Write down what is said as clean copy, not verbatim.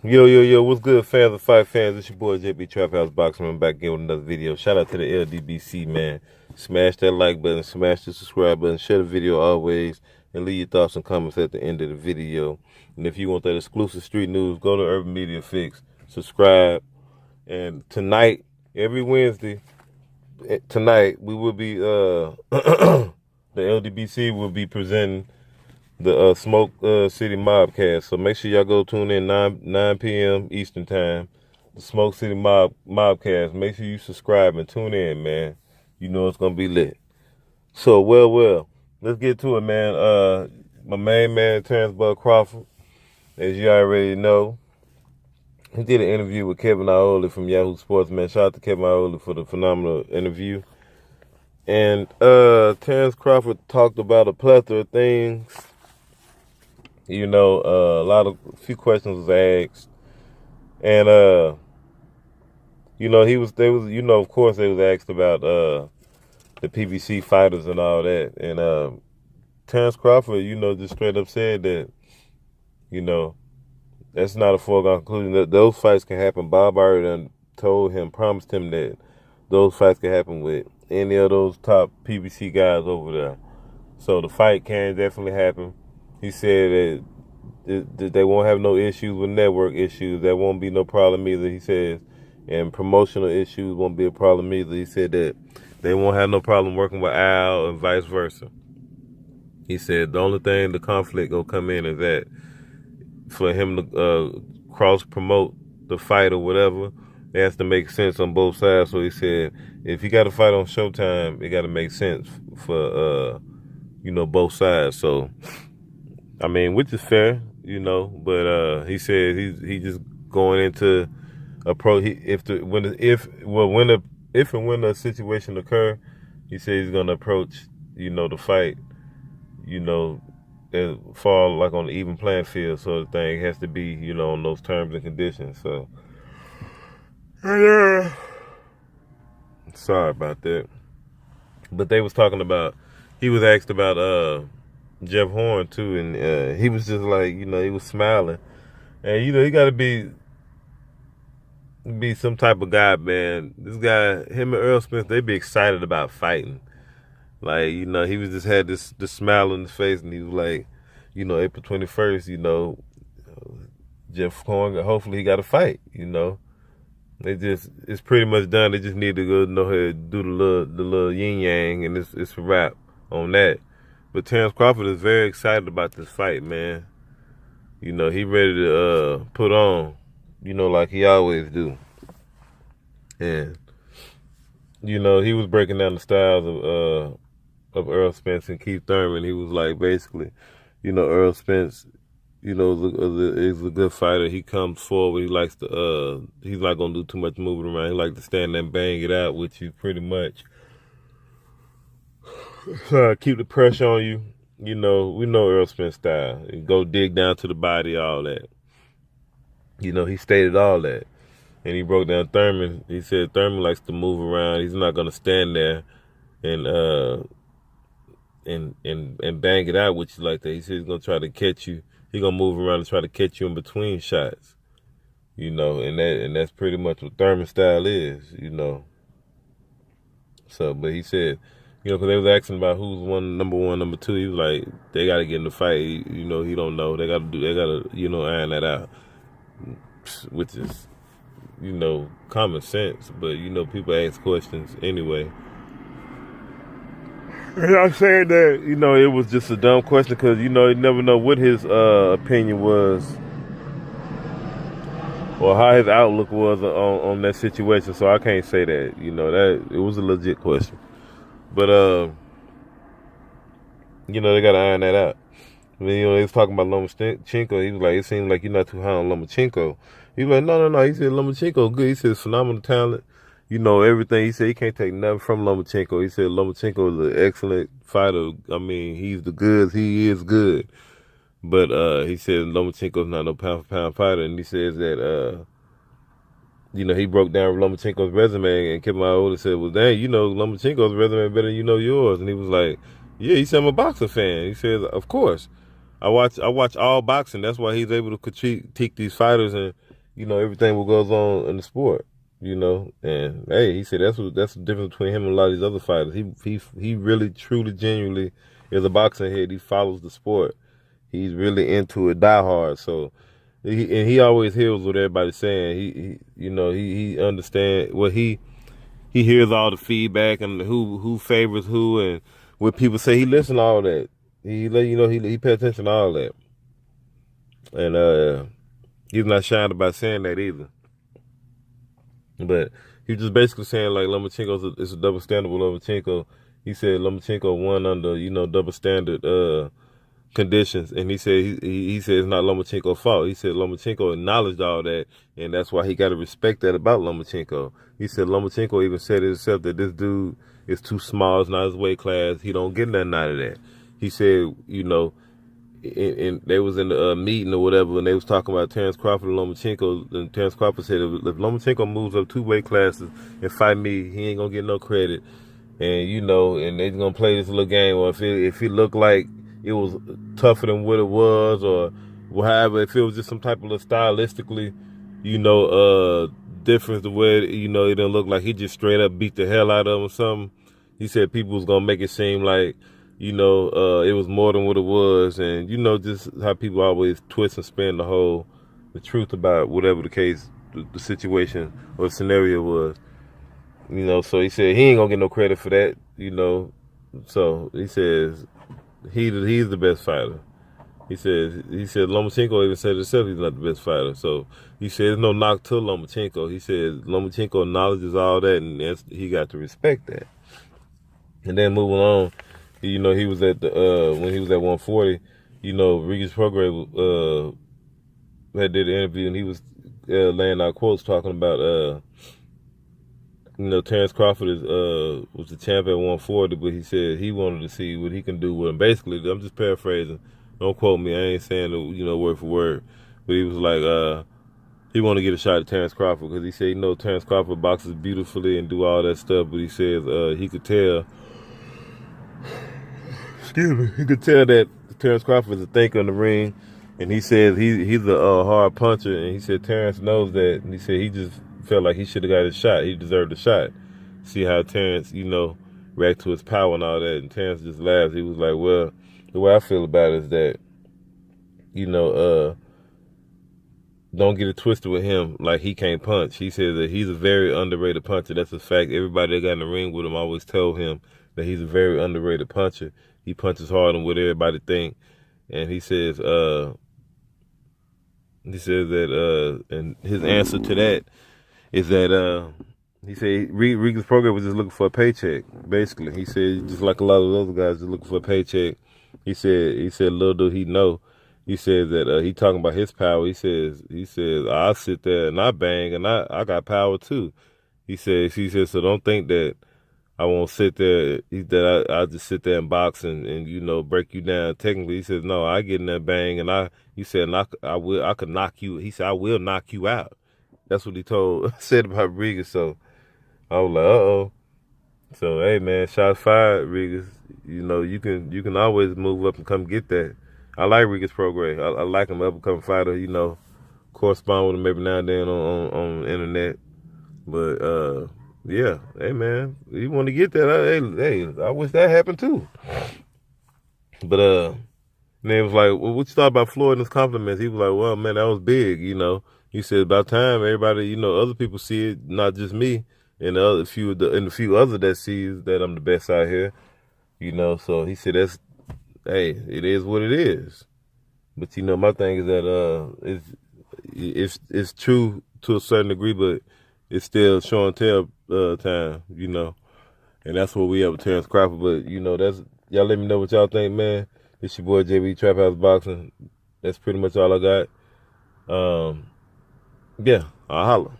Yo, what's good, fans of fight fans? It's your boy JB Trap House Boxing. I'm back again with another video. Shout out to the LDBC, man. Smash that like button, smash the subscribe button, share the video always, and leave your thoughts and comments at the end of the video. And if you want that exclusive street news, go to Urban Media Fix, subscribe. And tonight, every Wednesday, tonight, we will be, the LDBC will be presenting the Smoke City Mobcast. So make sure y'all go tune in 9 p.m. Eastern Time. The Smoke City Mobcast. Make sure you subscribe and tune in, man. You know it's gonna be lit. So well, let's get to it, man. My main man, Terence Crawford, as you already know, he did an interview with Kevin Ioli from Yahoo Sports, man. Shout out to Kevin Ioli for the phenomenal interview. And Terence Crawford talked about a plethora of things. You know, a few questions was asked, and of course, they was asked about the PBC fighters and all that, and Terence Crawford, just straight up said that, that's not a foregone conclusion. That those fights can happen. Bob already promised him that those fights can happen with any of those top PBC guys over there. So the fight can definitely happen. He said that they won't have no issues with network issues. That won't be no problem either, he says. And promotional issues won't be a problem either. He said that they won't have no problem working with Al and vice versa. He said the only thing the conflict will come in is that for him to cross-promote the fight or whatever, it has to make sense on both sides. So he said if you got to fight on Showtime, it got to make sense for, both sides. So, I mean, which is fair, but he said he just going into approach. If and when the situation occur, he said he's gonna approach, the fight, and fall like on the even playing field. So the thing has to be, on those terms and conditions. So, yeah, sorry about that. But they was talking about. He was asked about Jeff Horn too, and he was just like, he was smiling, and he got to be some type of guy, man. This guy, him and Earl Spence, they be excited about fighting. Like, he was just had this smile on his face, and he was like, April 21st, Jeff Horn, hopefully he got a fight, it's pretty much done. They just need to go know how to do the little yin yang, and it's a wrap on that. But Terence Crawford is very excited about this fight, man. He ready to put on, like he always do. And he was breaking down the styles of Earl Spence and Keith Thurman. He was like, basically, Earl Spence, is a good fighter. He comes forward. He likes to he's not gonna do too much moving around. He likes to stand there and bang it out with you, pretty much. Keep the pressure on you. We know Earl Spence style. Go dig down to the body, all that. He stated all that. And he broke down Thurman. He said Thurman likes to move around. He's not gonna stand there and bang it out with you like that. He said he's gonna try to catch you. He's gonna move around and try to catch you in between shots. And that's pretty much what Thurman's style is, So, but he said, because they was asking about who's number one, number two. He was like, they got to get in the fight. He don't know. They got to, iron that out, which is, common sense. But, people ask questions anyway. And I'm saying that, it was just a dumb question because, you never know what his opinion was or how his outlook was on that situation. So I can't say that, that it was a legit question. But, they got to iron that out. I mean, they was talking about Lomachenko. He was like, it seems like you're not too high on Lomachenko. He was like, no. He said, Lomachenko good. He said, phenomenal talent. Everything. He said he can't take nothing from Lomachenko. He said Lomachenko is an excellent fighter. I mean, he's the goods. He is good. But he said Lomachenko's not no pound-for-pound fighter. And he says that, he broke down Lomachenko's resume, and Kevin Ioli said, well, dang, Lomachenko's resume better than yours. And he was like, yeah, he said, I'm a boxer fan. He said, of course. I watch all boxing. That's why he's able to critique these fighters and everything what goes on in the sport, And hey, he said that's the difference between him and a lot of these other fighters. He really, truly, genuinely is a boxing head. He follows the sport. He's really into it, die hard. So he always hears what everybody's saying. He understands he hears all the feedback and who favors who and what people say. He listens to all that. He pay attention to all that. And he's not shy about saying that either. But he was just basically saying like Lomachenko is a double standard with Lomachenko. He said Lomachenko won under double standard conditions, and he said he said it's not Lomachenko's fault. He said Lomachenko acknowledged all that, and that's why he got to respect that about Lomachenko. He said Lomachenko even said it himself that this dude is too small, it's not his weight class. He don't get nothing out of that. He said, and they was in the meeting or whatever, and they was talking about Terence Crawford and Lomachenko, and Terence Crawford said if Lomachenko moves up 2 weight classes and fight me, he ain't gonna get no credit. And and they gonna play this little game, or if it looked like it was tougher than what it was, or however, if it was just some type of stylistically, difference the way, it didn't look like he just straight up beat the hell out of him or something. He said people was gonna make it seem like, it was more than what it was, and just how people always twist and spin the truth about whatever the case, the situation or the scenario was. So he said he ain't gonna get no credit for that, So he says he's the best fighter. He said Lomachenko even said himself he's not the best fighter. So he said there's no knock to Lomachenko. He said Lomachenko acknowledges all that, and he got to respect that. And then moving on, he was at the when he was at 140, Regis Prograis had did an interview, and he was laying out quotes talking about Terence Crawford was the champ at 140, but he said he wanted to see what he can do with him. Basically, I'm just paraphrasing. Don't quote me. I ain't saying word for word. But he was like, he wanted to get a shot at Terence Crawford because he said, Terence Crawford boxes beautifully and do all that stuff, but he says he could tell. Excuse me. He could tell that Terence Crawford is a thinker in the ring, and he says he's a hard puncher, and he said Terence knows that, and he said he just felt like he should have got his shot. He deserved a shot. See how Terence, react to his power and all that. And Terence just laughs. He was like, well, the way I feel about it is that, don't get it twisted with him like he can't punch. He says that he's a very underrated puncher. That's a fact. Everybody that got in the ring with him always told him that he's a very underrated puncher. He punches harder than what everybody think. And he says that, and his answer to that is that he said Regis Prograis was just looking for a paycheck. Basically, he said just like a lot of those guys, just looking for a paycheck. He said little do he know. He said that he talking about his power. He says I sit there and I bang and I got power too. He says so don't think that I won't sit there, that I just sit there and box and break you down. Technically, he says no, I get in that bang and I could knock you. He said I will knock you out. That's what he said about Regis. So I was like, uh-oh. So hey man, shots fired, Regis. You can always move up and come get that. I like Regis Prograis. I like him, up and coming fighter. Correspond with him every now and then on the internet. But yeah, hey man, you want to get that? Hey, I wish that happened too. But and they was like, well, what you thought about Floyd and his compliments? He was like, well, man, that was big. He said about time everybody, other people see it, not just me, and the few other that sees that I'm the best out here. So he said it is what it is. But my thing is that it's true to a certain degree, but it's still show and tell time, and that's what we have with Terence Crawford. But that's, y'all let me know what y'all think, man. It's your boy JB Trap House Boxing. That's pretty much all I got. Yeah, I'll holler.